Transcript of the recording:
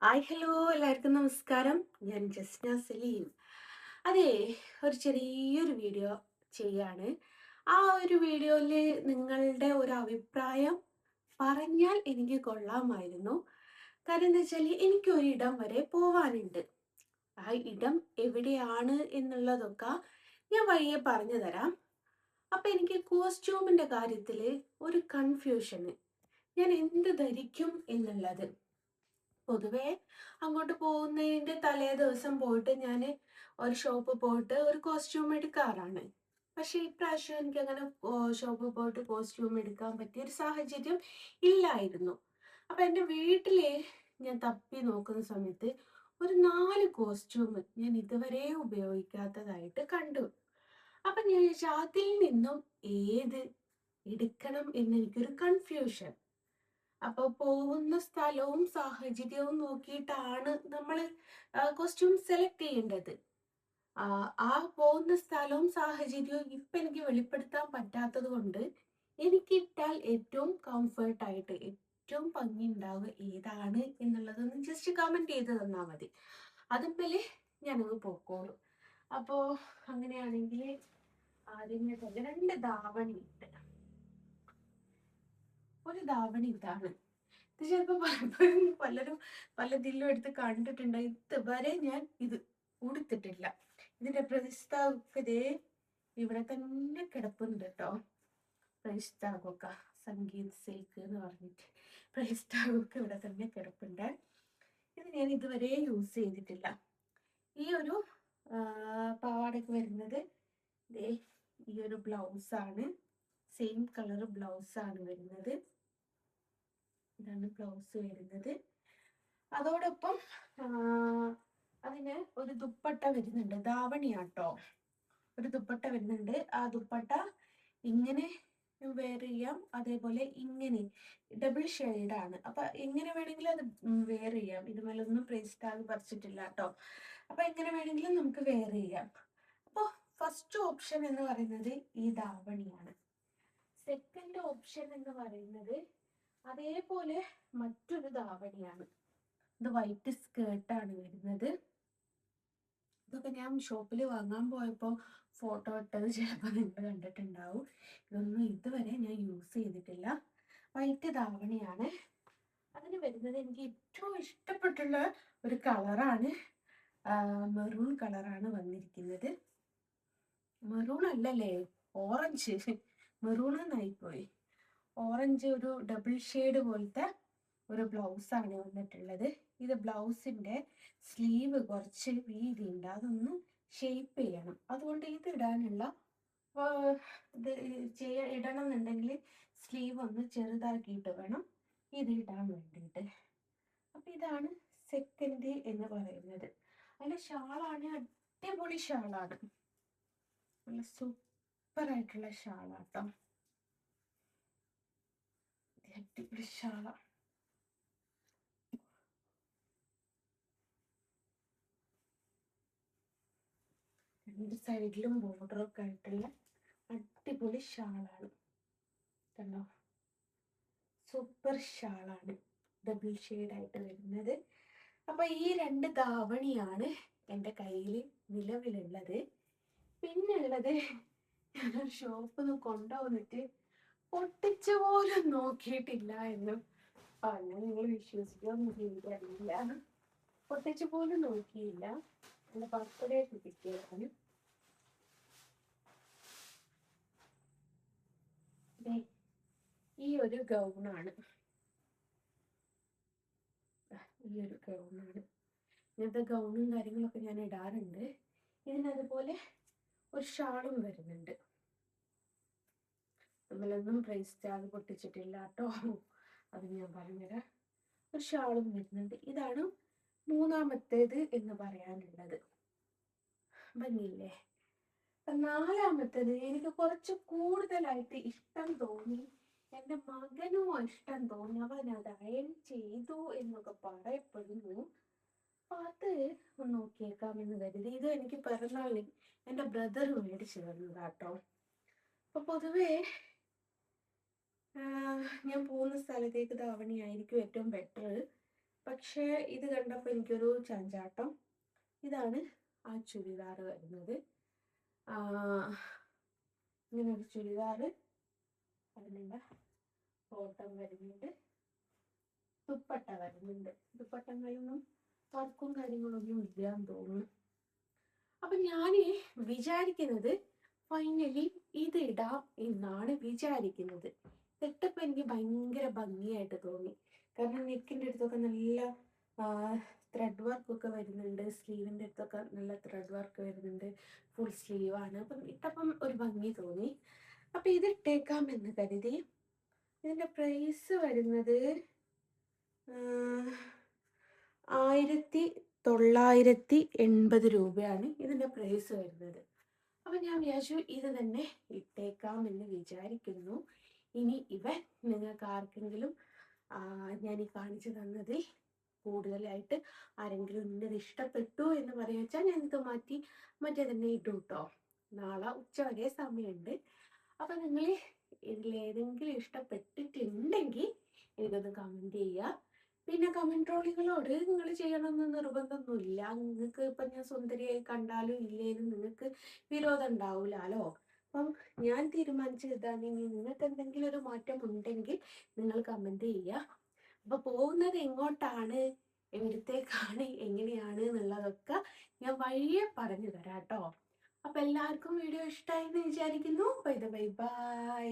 Hi hello എല്ലാവർക്കും നമസ്കാരം. ഞാൻ ജസ്ന സലീം. അതെ, ഒരു ചെറിയൊരു വീഡിയോ ചെയ്യാണ്. ആ ഒരു വീഡിയോയിൽ നിങ്ങളുടെ ഒരു അഭിപ്രായം പറഞ്ഞാൽ എനിക്ക് കൊള്ളാമായിരുന്നു. കാര്യം എന്താ വെച്ചാൽ എനിക്കൊരിടം വരെ പോവാനുണ്ട്. ആ ഇടം എവിടെയാണ് എന്നുള്ളതൊക്കെ ഞാൻ വഴിയെ പറഞ്ഞു തരാം. അപ്പം എനിക്ക് കോസ്റ്റ്യൂമിൻ്റെ കാര്യത്തിൽ ഒരു കൺഫ്യൂഷന്, ഞാൻ എന്ത് ധരിക്കും എന്നുള്ളത്. പൊതുവേ അങ്ങോട്ട് പോകുന്നതിൻ്റെ തലേ ദിവസം പോയിട്ട് ഞാൻ ഒരു ഷോപ്പിൽ പോയിട്ട് ഒരു കോസ്റ്റ്യൂം എടുക്കാറാണ്. പക്ഷേ ഇപ്രാവശ്യം എനിക്കങ്ങനെ ഷോപ്പിൽ പോയിട്ട് കോസ്റ്റ്യൂം എടുക്കാൻ പറ്റിയ ഒരു സാഹചര്യം ഇല്ലായിരുന്നു. അപ്പം എൻ്റെ വീട്ടിൽ ഞാൻ തപ്പി നോക്കുന്ന സമയത്ത് ഒരു 4 കോസ്റ്റ്യൂം ഞാൻ ഇതുവരെ ഉപയോഗിക്കാത്തതായിട്ട് കണ്ടു. അപ്പം ഞാൻ വിചാരിച്ചു അതിൽ നിന്നും ഏത് എടുക്കണം എന്നെനിക്കൊരു കൺഫ്യൂഷൻ. അപ്പോൾ പോകുന്ന സ്ഥലവും സാഹചര്യവും നോക്കിയിട്ടാണ് നമ്മൾ കോസ്റ്റ്യൂം സെലക്ട് ചെയ്യേണ്ടത്. ആ ആ പോകുന്ന സ്ഥലവും സാഹചര്യവും ഇപ്പം എനിക്ക് വെളിപ്പെടുത്താൻ പറ്റാത്തത് കൊണ്ട് എനിക്കിട്ടാൽ ഏറ്റവും കംഫർട്ടായിട്ട് ഏറ്റവും ഭംഗി ഉണ്ടാവുക ഏതാണ് എന്നുള്ളതൊന്ന് ജസ്റ്റ് കമൻറ്റ് ചെയ്ത് തന്നാൽ മതി. അതുപോലെ ഞാനങ്ങ് പോക്കോളൂ. അപ്പോൾ അങ്ങനെയാണെങ്കിൽ ആദ്യമേ തന്നെ 2 ധാവണി ഇട്ട്, ഒരു ധാവണി ഇതാണ്. ഇത് ചിലപ്പോൾ പലപ്പോഴും പലരും പലതിലും എടുത്ത് കണ്ടിട്ടുണ്ട്. ഇതുവരെ ഞാൻ ഇത് ഉടുത്തിട്ടില്ല. ഇതിന്റെ പ്രസ്താവകതേ ഇവിടെ തന്നെ കിടപ്പുണ്ട് കേട്ടോ. പ്രസ്താവക സംഗീത് സിൽക്ക് എന്ന് പറഞ്ഞിട്ട് പ്രസ്താവക ഇവിടെ തന്നെ കിടപ്പുണ്ട്. ഇത് ഞാൻ ഇതുവരെ യൂസ് ചെയ്തിട്ടില്ല. ഈ ഒരു പാവാടക്ക് വരുന്നത് ദേ ഈ ഒരു ബ്ലൗസാണ്. സെയിം കളർ ബ്ലൗസാണ് വരുന്നത്. ഇതാണ് ബ്ലൗസ് വരുന്നത്. അതോടൊപ്പം അതിന് ഒരു ദുപ്പട്ട വരുന്നുണ്ട്. ധാവണിയാട്ടോ. ഒരു ദുപ്പട്ട വരുന്നുണ്ട്. ആ ദുപ്പട്ട ഇങ്ങനെ വെയർ ചെയ്യാം, അതേപോലെ ഇങ്ങനെ ഡബിൾ ഷെയ്ഡാണ്. അപ്പൊ എങ്ങനെ വേണമെങ്കിലും അത് വെയർ ചെയ്യാം. ഇതുമേലൊന്നും പ്രൈസ് ടാഗ് പറിച്ചിട്ടില്ല കേട്ടോ. അപ്പൊ എങ്ങനെ വേണമെങ്കിലും നമുക്ക് വെയർ ചെയ്യാം. അപ്പോൾ ഫസ്റ്റ് ഓപ്ഷൻ എന്ന് പറയുന്നത് ഈ ധാവണിയാണ്. സെക്കൻഡ് ഓപ്ഷൻ എന്ന് പറയുന്നത് അതേപോലെ മറ്റൊരു ധാവണിയാണ്. ഇത് വൈറ്റ് സ്കേർട്ടാണ് വരുന്നത്. ഇതൊക്കെ ഞാൻ ഷോപ്പിൽ വാങ്ങാൻ പോയപ്പോൾ ഫോട്ടോ ഇട്ടത് ചിലപ്പോൾ നിങ്ങൾ കണ്ടിട്ടുണ്ടാവും. ഇതൊന്നും ഇതുവരെ ഞാൻ യൂസ് ചെയ്തിട്ടില്ല. വൈറ്റ് ധാവണിയാണ്. അതിന് വരുന്നത് എനിക്ക് ഏറ്റവും ഇഷ്ടപ്പെട്ടുള്ള ഒരു കളറാണ്. മെറൂൺ കളറാണ് വന്നിരിക്കുന്നത്. മെറൂൺ അല്ലല്ലേ, ഓറഞ്ച്. മെറൂൺ എന്നായിപ്പോയി. ഓറഞ്ച് ഒരു ഡബിൾ ഷെയ്ഡ് പോലത്തെ ഒരു ബ്ലൗസാണ് വന്നിട്ടുള്ളത്. ഇത് ബ്ലൗസിൻ്റെ സ്ലീവ് കുറച്ച് വീതിയുണ്ട്, അതൊന്ന് ഷേപ്പ് ചെയ്യണം. അതുകൊണ്ട് ഇത് ഇടാനുള്ള ഇത് ഇടണം എന്നുണ്ടെങ്കിൽ സ്ലീവ് ഒന്ന് ചെറുതാക്കിയിട്ട് വേണം ഇത് ഇടാൻ വേണ്ടിയിട്ട്. അപ്പം ഇതാണ് സെക്കൻഡ് എന്ന് പറയുന്നത്. അതിൻ്റെ ഷാളാണ് അടിപൊളി ഷാളാണ്, നല്ല സൂപ്പറായിട്ടുള്ള ഷാളാട്ടോ. അടിപൊളി ഷാളാണ്. രണ്ട് സൈഡിലും ബോർഡറൊക്കെ ആയിട്ടുള്ള അടിപൊളി ഷാളാണ്. കണ്ടോ, സൂപ്പർ ഷാളാണ്, ഡബിൾ ഷെയ്ഡായിട്ട് വരുന്നത്. അപ്പൊ ഈ 2 ധാവണിയാണ് എൻ്റെ കയ്യിൽ നിലവിലുള്ളത്. പിന്നെ ഉള്ളത് ഞാനൊരു ഷോപ്പിൽ നിന്ന് കൊണ്ടുവന്നിട്ട് പൊട്ടിച്ചു പോലും നോക്കിയിട്ടില്ല എന്ന് പറഞ്ഞാൽ നിങ്ങൾ വിശ്വസിക്കുമെന്ന് എനിക്കറിയില്ല. പൊട്ടിച്ചു പോലും നോക്കിയില്ല. എൻ്റെ ബർത്ത്ഡേക്ക് കിട്ടിയതാണ്. ഈ ഒരു ഗൗണാണ്. ഈ ഒരു ഗൗണാണ്. ഇങ്ങനത്തെ ഗൗണും കാര്യങ്ങളൊക്കെ ഞാൻ ഇടാറുണ്ട്. ഇതിനതുപോലെ ഒരു ഷാളും വരുന്നുണ്ട്. നമ്മളൊന്നും പ്രൈസ് ടാഗ് പൊട്ടിച്ചിട്ടില്ല കേട്ടോ, അത് ഞാൻ പറഞ്ഞുതരാം. ഒരു ഷാളും വരുന്നുണ്ട്. ഇതാണ് മൂന്നാമത്തേത് എന്ന് പറയാനുള്ളത്. ഭംഗിയില്ലേ? നാലാമത്തേത് എനിക്ക് കുറച്ച് കൂടുതലായിട്ട് ഇഷ്ടം തോന്നി. എൻ്റെ മകനും ഇഷ്ടം തോന്നി. അവൻ അത് അയൺ ചെയ്തു എന്നൊക്കെ പറയപ്പെടുന്നു. അപ്പൊ അത് ഒന്ന് നോക്കിയേക്കാമെന്ന് കരുതി. ഇത് എനിക്ക് പിറന്നാളിന് എൻ്റെ ബ്രദർ മേടിച്ചു തന്നതാട്ടോ. അപ്പൊ പൊതുവേ ഞാൻ പോകുന്ന സ്ഥലത്തേക്ക് ധാവണിയായിരിക്കും ഏറ്റവും ബെറ്റർ. പക്ഷേ ഇത് കണ്ടപ്പോൾ എനിക്കൊരു ചാഞ്ചാട്ടം. ഇതാണ് ആ ചുരിദാർ വരുന്നത്. ഇങ്ങനൊരു ചുരിദാർ വരുന്നുണ്ട്, ബോട്ടം വരുന്നുണ്ട്, ദുപ്പട്ട വരുന്നുണ്ട്. ദുപ്പട്ടങ്ങളിലൊന്നും വർക്കും കാര്യങ്ങളൊന്നും ഇല്ലാന്ന് തോന്നുന്നു. അപ്പം ഞാൻ വിചാരിക്കുന്നത് ഫൈനലി ഇത് ഇടാം എന്നാണ് വിചാരിക്കുന്നത്. ഇട്ടപ്പോൾ എനിക്ക് ഭയങ്കര ഭംഗിയായിട്ട് തോന്നി. കാരണം നെക്കിൻ്റെ അടുത്തൊക്കെ നല്ല ത്രെഡ് വർക്കൊക്കെ വരുന്നുണ്ട്, സ്ലീവിൻ്റെ അടുത്തൊക്കെ നല്ല ത്രെഡ് വർക്ക് വരുന്നുണ്ട്, ഫുൾ സ്ലീവാണ്. അപ്പം ഇട്ടപ്പം ഒരു ഭംഗി തോന്നി. അപ്പം ഇത് ഇട്ടേക്കാമെന്ന് കരുതി. ഇതിൻ്റെ പ്രൈസ് വരുന്നത് 1980 രൂപയാണ് ഇതിൻ്റെ പ്രൈസ് വരുന്നത്. അപ്പം ഞാൻ വിചാരിച്ചു ഇത് തന്നെ ഇട്ടേക്കാമെന്ന് വിചാരിക്കുന്നു. ഇനി ഇവൻ നിങ്ങൾക്ക് ആർക്കെങ്കിലും ഞാൻ ഈ കാണിച്ചു തന്നതിൽ കൂടുതലായിട്ട് ആരെങ്കിലും ഇന്നത് ഇഷ്ടപ്പെട്ടു എന്ന് പറയുവെച്ചാൽ ഞാനിത് മാറ്റി മറ്റേ തന്നെ ഇട്ടു കേട്ടോ. നാളെ ഉച്ചവരെ സമയമുണ്ട്. അപ്പം നിങ്ങൾ ഇതിലേതെങ്കിലും ഇഷ്ടപ്പെട്ടിട്ടുണ്ടെങ്കിൽ എനിക്കൊന്ന് കമൻറ്റ് ചെയ്യുക. പിന്നെ കമൻറ്റ് ട്രോളികളോട് നിങ്ങൾ ചെയ്യണമെന്ന് നിർബന്ധമൊന്നുമില്ല. നിങ്ങൾക്ക് ഇപ്പം ഞാൻ സുന്ദരിയായി കണ്ടാലും ഇല്ലേലും നിങ്ങൾക്ക് വിരോധം ഉണ്ടാവില്ലല്ലോ. അപ്പം ഞാൻ തീരുമാനിച്ചതാണെങ്കിൽ നിങ്ങൾക്ക് എന്തെങ്കിലും ഒരു മാറ്റം ഉണ്ടെങ്കിൽ നിങ്ങൾ കമൻറ്റ് ചെയ്യുക. അപ്പോൾ പോകുന്നത് എങ്ങോട്ടാണ്, എവിടത്തേക്കാണ്, എങ്ങനെയാണ് എന്നുള്ളതൊക്കെ ഞാൻ വഴിയെ പറഞ്ഞു തരാം കേട്ടോ. അപ്പം എല്ലാവർക്കും വീഡിയോ ഇഷ്ടമായി എന്ന് വിചാരിക്കുന്നു. Bye bye.